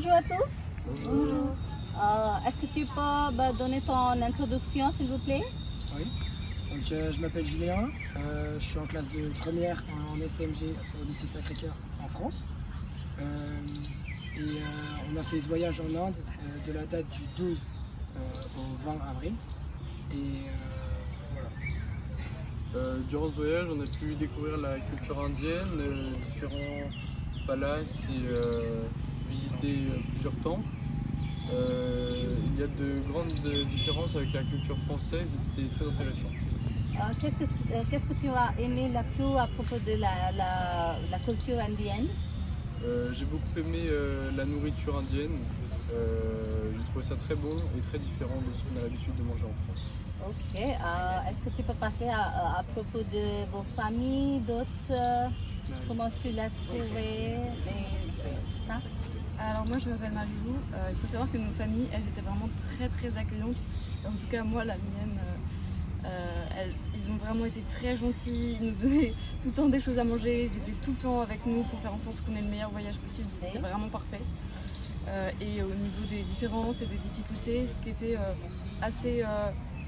bonjour à tous. Bonjour. Est-ce que tu peux me donner ton introduction, s'il vous plaît? Oui. Donc, je m'appelle Julien, je suis en classe de première en STMG au lycée Sacré-Cœur en France. On a fait ce voyage en Inde de la date du 12 au 20 avril. Voilà. Durant ce voyage, on a pu découvrir la culture indienne, différents palaces et visiter plusieurs temples. Il y a de grandes différences avec la culture française et c'était très intéressant. Qu'est-ce que tu as aimé le plus à propos de la culture indienne? J'ai beaucoup aimé la nourriture indienne. J'ai trouvé ça très bon et très différent de ce qu'on a l'habitude de manger en France. Ok. Est-ce que tu peux parler à propos de vos familles, d'autres? Comment tu l'as trouvé? Ça? Alors moi je m'appelle Marilou, il faut savoir que nos familles elles étaient vraiment très accueillantes, en tout cas moi la mienne, ils ont vraiment été très gentils, ils nous donnaient tout le temps des choses à manger, ils étaient tout le temps avec nous pour faire en sorte qu'on ait le meilleur voyage possible, c'était vraiment parfait. Et au niveau des différences et des difficultés, ce qui était assez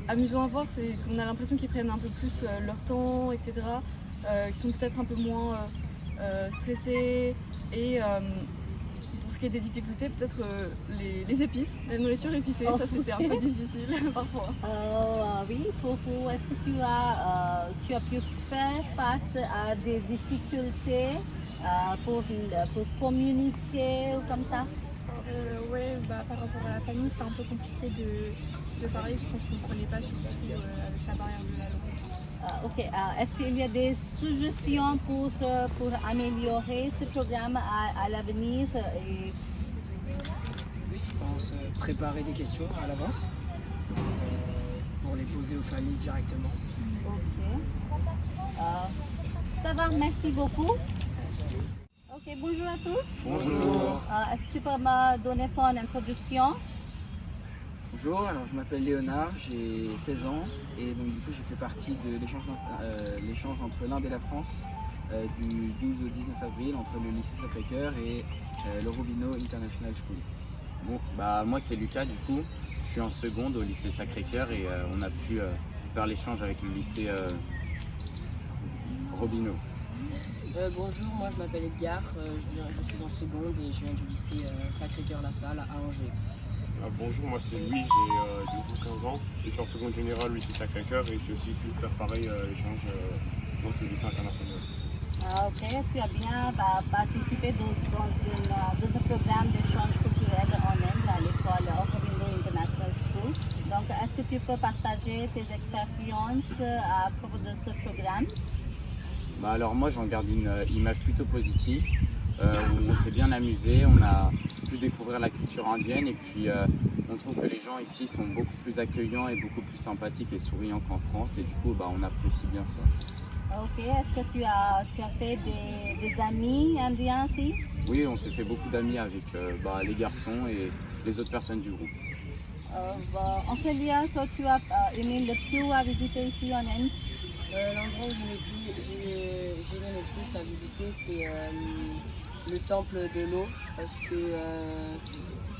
amusant à voir, c'est qu'on a l'impression qu'ils prennent un peu plus leur temps, etc. Qu'ils sont peut-être un peu moins stressés et pour ce qui est des difficultés, peut-être les épices, la nourriture épicée, ça c'était un peu difficile parfois. Oui, pour vous, est-ce que tu as pu faire face à des difficultés pour communiquer ou comme ça? Oui, par rapport à la famille, c'était un peu compliqué de parler parce qu'on ne se comprenait pas, surtout avec la barrière de la langue. Ok, est-ce qu'il y a des suggestions pour améliorer ce programme à l'avenir? Je pense préparer des questions à l'avance pour les poser aux familles directement. Ok. Ça va, merci beaucoup. Ok, bonjour à tous. Bonjour. Est-ce que tu peux me donner ton introduction? Bonjour, alors je m'appelle Léonard, j'ai 16 ans et donc du coup j'ai fait partie de l'échange entre l'Inde et la France du 12 au 19 avril entre le lycée Sacré-Cœur et le Robino International School. Bon, moi c'est Lucas du coup, je suis en seconde au lycée Sacré-Cœur et on a pu faire l'échange avec le lycée Robino. Bonjour, moi je m'appelle Edgar, je suis en seconde et je viens du lycée Sacré-Cœur-La Salle à Angers. Bonjour, moi c'est Louis, j'ai du coup 15 ans et je suis en seconde générale au lycée Sacré-Cœur et j'ai aussi pu faire pareil l'échange dans ce lycée international. Ok, tu as bien participé dans un programme d'échange culturel en Inde à l'école Robino International School. Donc, est-ce que tu peux partager tes expériences à propos de ce programme? Alors moi j'en garde une image plutôt positive. On s'est bien amusé, on a pu découvrir la culture indienne et puis on trouve que les gens ici sont beaucoup plus accueillants et beaucoup plus sympathiques et souriants qu'en France et du coup on apprécie bien ça. Ok, est-ce que tu as fait des amis indiens ici? Oui, on s'est fait beaucoup d'amis avec les garçons et les autres personnes du groupe. En quel lieu toi tu as aimé le plus à visiter ici en Inde? L'endroit où j'ai aimé le plus à visiter, c'est le temple de l'eau, parce que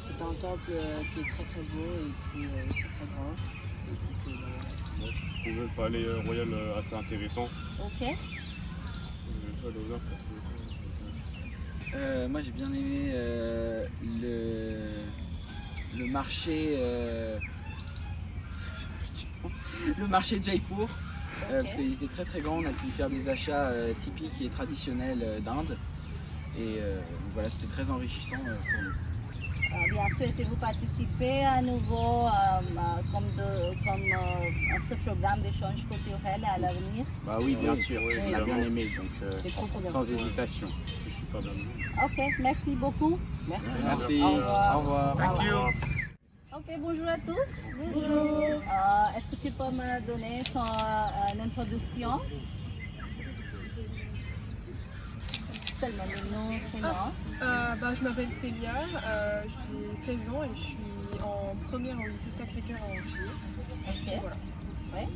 c'est un temple qui est très beau et puis c'est très grand. Moi, je trouvais le palais royal assez intéressant. Ok. Moi j'ai bien aimé le marché le marché de Jaipur. Parce qu'il était très grand, on a pu faire des achats typiques et traditionnels d'Inde et voilà, c'était très enrichissant pour nous. Bien sûr, et vous participez à nouveau comme ce programme d'échange culturel à l'avenir? Oui, bien sûr, on a bien aimé, donc sans hésitation. Je suis pas mal. Ok, merci beaucoup. Merci. Merci, Au revoir. au revoir. Thank you. Ok, bonjour à tous. Bonjour. Est-ce que tu peux me donner ton introduction? Seulement le nom, prénom. Je m'appelle Célia, j'ai 16 ans et je suis en première au lycée Sacré-Cœur à Angers. Ok. Voilà. Ouais.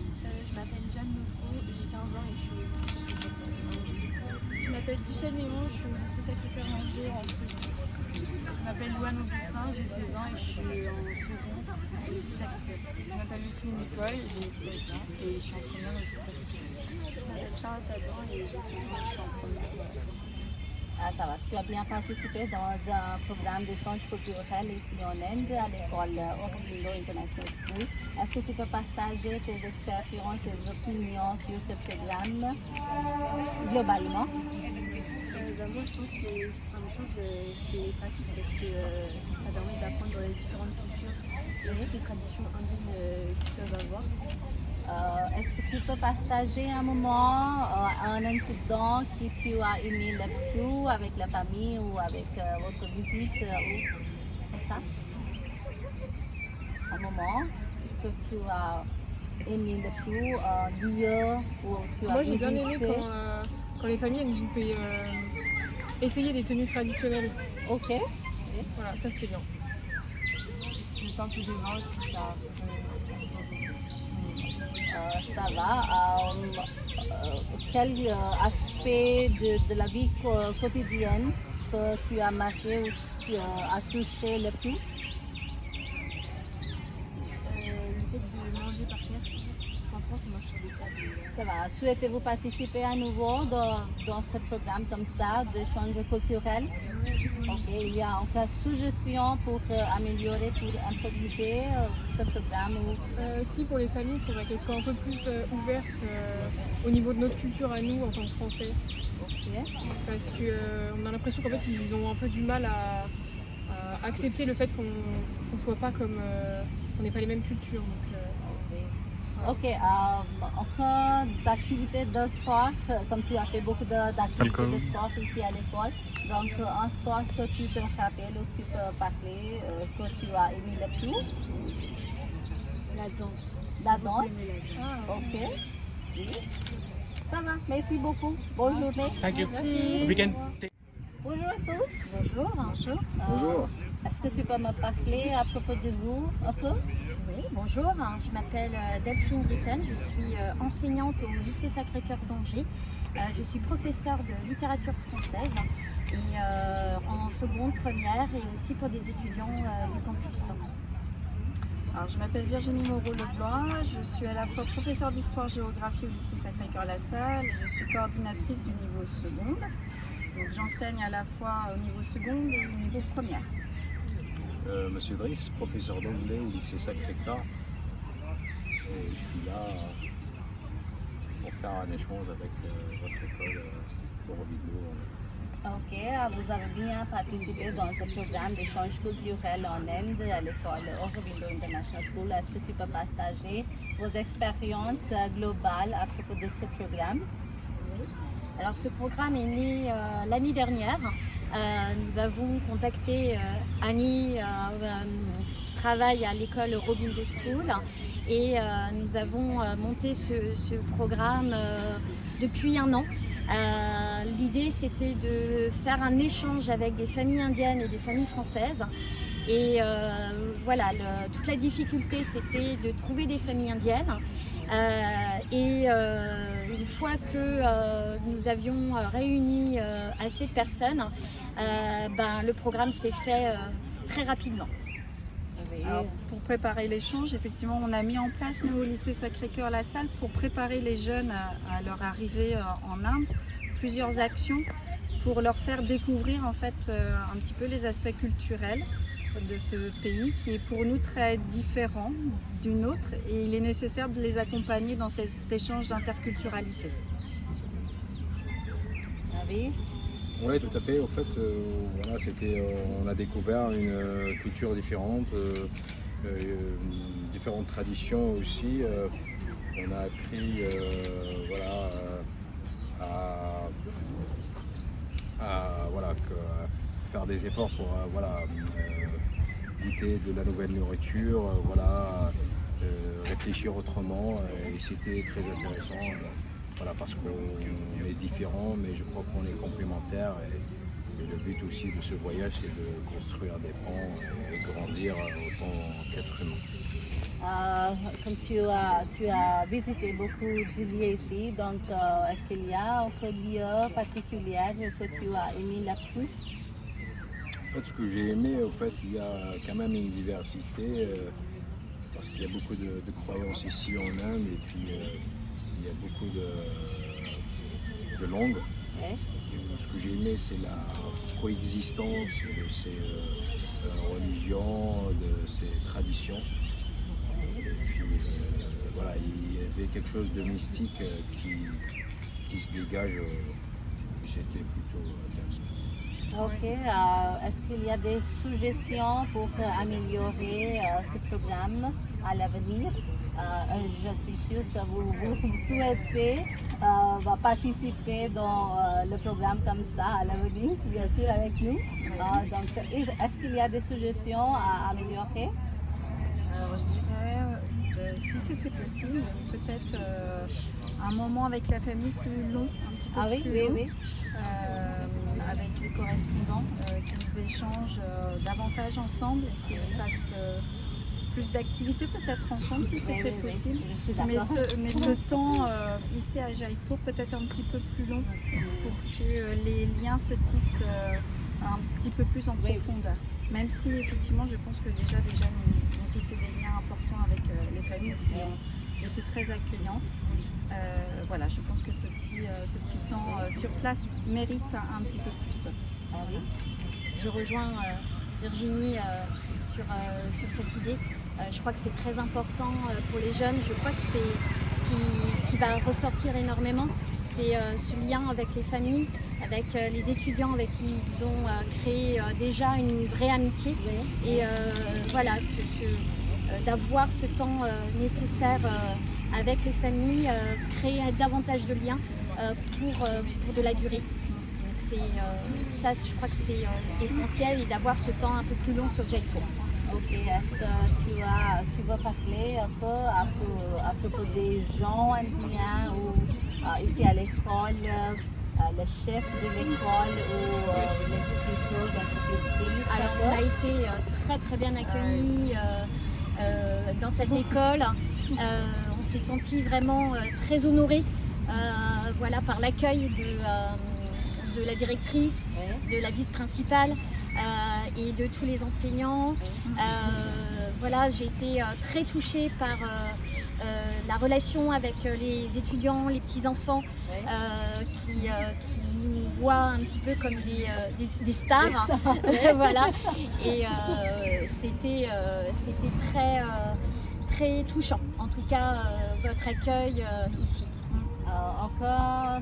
Je m'appelle Jeanne Nosro, j'ai 15 ans et je suis au lycée Sacré-Cœur à Angers. Je m'appelle Tiffany Léon, je suis au lycée Sacré-Cœur à Angers en seconde. Je m'appelle Louane Augustin, j'ai 16 ans et je suis en seconde au lycée Sacré-Cœur. Je m'appelle Lucie Nicole, j'ai 16 ans et je suis en première au lycée Sacré-Cœur. Je m'appelle Charlotte Adam et j'ai 16 ans et je suis en première. Ah, ça va. Tu as bien participé dans un programme d'échange culturel ici en Inde, à l'école Aurobindo International School. Est-ce que tu peux partager tes expériences et opinions sur ce programme globalement? Moi, je pense que c'est un échange, c'est pratique parce que ça permet d'apprendre les différentes cultures et les traditions indiennes qu'ils peuvent avoir. Est-ce que tu peux partager un moment, un incident que tu as aimé le plus avec la famille ou avec votre visite ou comme ça? Un moment que tu as aimé le plus, un lieu où tu as Moi, j'ai visité? bien aimé quand les familles elles nous ont fait essayer des tenues traditionnelles. Ok. Voilà, ça c'était bien. Le temple de vin aussi, ça Ça va. Quel aspect de la vie quotidienne que tu as marqué ou qui a touché le plus? Le fait de manger par terre, parce qu'en France on mange sur des tables. Ça va. Souhaitez-vous participer à nouveau dans ce programme comme ça, d'échange culturel? Ok. Il y a encore suggestions pour améliorer, pour improviser ce programme ou... Si pour les familles, il faudrait qu'elles soient un peu plus ouvertes au niveau de notre culture à nous en tant que Français. Ok. Parce qu'on a l'impression qu'en fait ils ont un peu du mal à accepter le fait qu'on ne soit pas comme... qu'on n'ait pas les mêmes cultures. Ok, encore d'activités de sport, comme tu as fait beaucoup d'activités de sport ici à l'école. Donc, un sport que tu te rappelles ou tu peux parler, que tu as aimé le plus? La danse. La danse? Ok. Oui. Ça va, merci beaucoup. Bonne journée. Thank you. Merci. We can Bonjour à tous. Bonjour. Bonjour. Bonjour. Est-ce que tu peux me parler à propos de vous un peu? Oui, bonjour, je m'appelle Delphine Britten, je suis enseignante au lycée Sacré-Cœur d'Angers. Je suis professeure de littérature française et en seconde, première et aussi pour des étudiants du campus. Alors, je m'appelle Virginie Moreau-Leblanc, je suis à la fois professeure d'histoire-géographie au lycée Sacré-Cœur-La-Salle et je suis coordinatrice du niveau seconde. Donc j'enseigne à la fois au niveau seconde et au niveau première. Monsieur Driss, professeur d'anglais au lycée Sacré-Cœur. Et je suis là pour faire un échange avec votre école Aurobindo. Ok, vous avez bien participé dans ce programme d'échange culturel en Inde à l'école Aurobindo International School. Est-ce que tu peux partager vos expériences globales à propos de ce programme? Oui. Alors ce programme est né l'année dernière. Nous avons contacté Annie qui travaille à l'école Aurobindo School et nous avons monté ce programme depuis un an. L'idée c'était de faire un échange avec des familles indiennes et des familles françaises et voilà, toute la difficulté c'était de trouver des familles indiennes et une fois que nous avions réuni assez de personnes, le programme s'est fait très rapidement. Alors, pour préparer l'échange, effectivement, on a mis en place, nous, au lycée Sacré-Cœur-La-Salle, pour préparer les jeunes à leur arrivée en Inde, plusieurs actions pour leur faire découvrir en fait un petit peu les aspects culturels de ce pays qui est pour nous très différent du nôtre et il est nécessaire de les accompagner dans cet échange d'interculturalité. Oui. Oui, tout à fait. Au fait, voilà, on a découvert une culture différente, différentes traditions aussi. On a appris à faire des efforts pour goûter de la nouvelle nourriture, réfléchir autrement et c'était très intéressant. Parce qu'on est différents, mais je crois qu'on est complémentaires et le but aussi de ce voyage c'est de construire des ponts et grandir autant qu'être humain. Comme tu as visité beaucoup de lieux ici, donc est-ce qu'il y a un lieu particulier que tu as aimé le plus? En fait, ce que j'ai aimé, au fait, il y a quand même une diversité, parce qu'il y a beaucoup de croyances ici en Inde, et puis il y a beaucoup de langues. Ouais. Et ce que j'ai aimé, c'est la coexistence de ces religions, de ces traditions. Et puis voilà, il y avait quelque chose de mystique qui se dégage, et c'était plutôt intéressant. Ok, est-ce qu'il y a des suggestions pour améliorer ce programme à l'avenir? Je suis sûre que vous souhaitez participer dans le programme comme ça à l'avenir, bien sûr avec nous. Donc, est-ce qu'il y a des suggestions à améliorer? Alors je dirais, si c'était possible, peut-être un moment avec la famille plus long, un petit peu plus long. Oui. Avec les correspondants, qu'ils échangent davantage ensemble et qu'ils fassent plus d'activités peut-être ensemble si c'était possible. Je suis mais ce temps ici à Jaipur peut-être un petit peu plus long pour que les liens se tissent un petit peu plus en profondeur. Même si effectivement je pense que déjà des jeunes ont tissé des liens importants avec les familles qui ont été très accueillantes. Voilà, je pense que ce petit temps sur place mérite un petit peu plus. Je rejoins Virginie sur cette idée. Je crois que c'est très important pour les jeunes. Je crois que c'est ce qui va ressortir énormément, c'est ce lien avec les familles, avec les étudiants avec qui ils ont créé déjà une vraie amitié. Et voilà, d'avoir ce temps nécessaire avec les familles, créer davantage de liens pour de la durée. Donc ça, je crois que c'est essentiel, et d'avoir ce temps un peu plus long sur Jaipur. Ok, est-ce que tu veux parler un peu à propos des gens indiens ou ici à l'école, le chef de l'école ou les étudiants, les institutrices? Alors on a été très très bien accueillis dans cette école. On s'est senti vraiment très honorés voilà, par l'accueil de la directrice, de la vice-principale et de tous les enseignants. Voilà, j'ai été très touchée par la relation avec les étudiants, les petits-enfants qui nous voient un petit peu comme des stars. Voilà. Et c'était très, très touchant, en tout cas votre accueil ici. Encore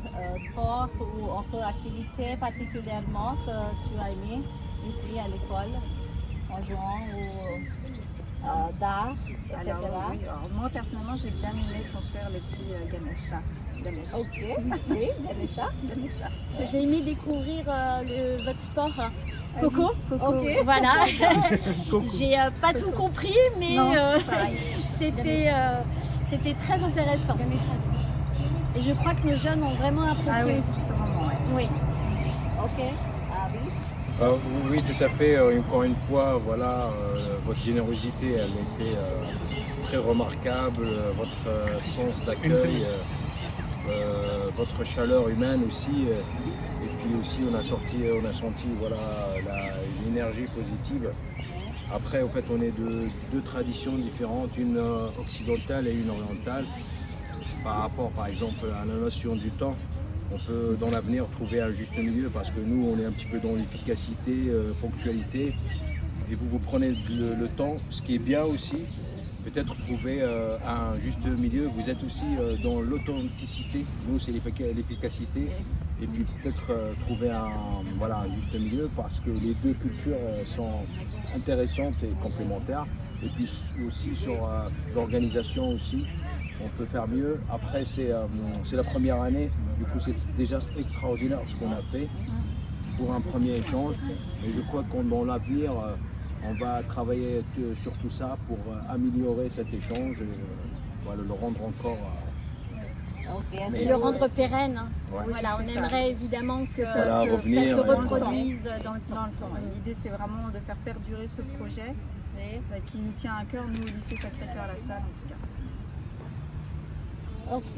sport ou encore activité particulièrement que tu as aimé ici à l'école en jouant ou d'art, etc. Alors, moi personnellement j'ai bien aimé construire le petit Ganesha. Ok, oui, Ganesha. J'ai aimé découvrir votre sport Coco. Okay. Voilà. J'ai pas tout compris, mais c'était très intéressant. Et je crois que nos jeunes ont vraiment apprécié aussi. Oui. Ok. Oui, tout à fait. Encore une fois, voilà, votre générosité, elle était très remarquable. Votre sens d'accueil, votre chaleur humaine aussi. Et puis aussi, on a senti voilà, une énergie positive. Après, en fait, on est de deux traditions différentes, une occidentale et une orientale. Par rapport, par exemple, à la notion du temps, on peut dans l'avenir trouver un juste milieu, parce que nous, on est un petit peu dans l'efficacité, ponctualité, et vous prenez le temps, ce qui est bien aussi, peut-être trouver un juste milieu. Vous êtes aussi dans l'authenticité, nous c'est l'efficacité, et puis peut-être trouver un juste milieu, parce que les deux cultures sont intéressantes et complémentaires, et puis aussi sur l'organisation aussi. On peut faire mieux. Après, c'est la première année, du coup c'est déjà extraordinaire ce qu'on a fait pour un premier échange. Et je crois que dans l'avenir, on va travailler sur tout ça pour améliorer cet échange et le rendre encore... Et le rendre pérenne. Ouais. Voilà, on aimerait évidemment que ça se reproduise dans le temps. L'idée c'est vraiment de faire perdurer ce projet qui nous tient à cœur, nous au lycée Sacré-Cœur à la Salle en tout cas. Ok.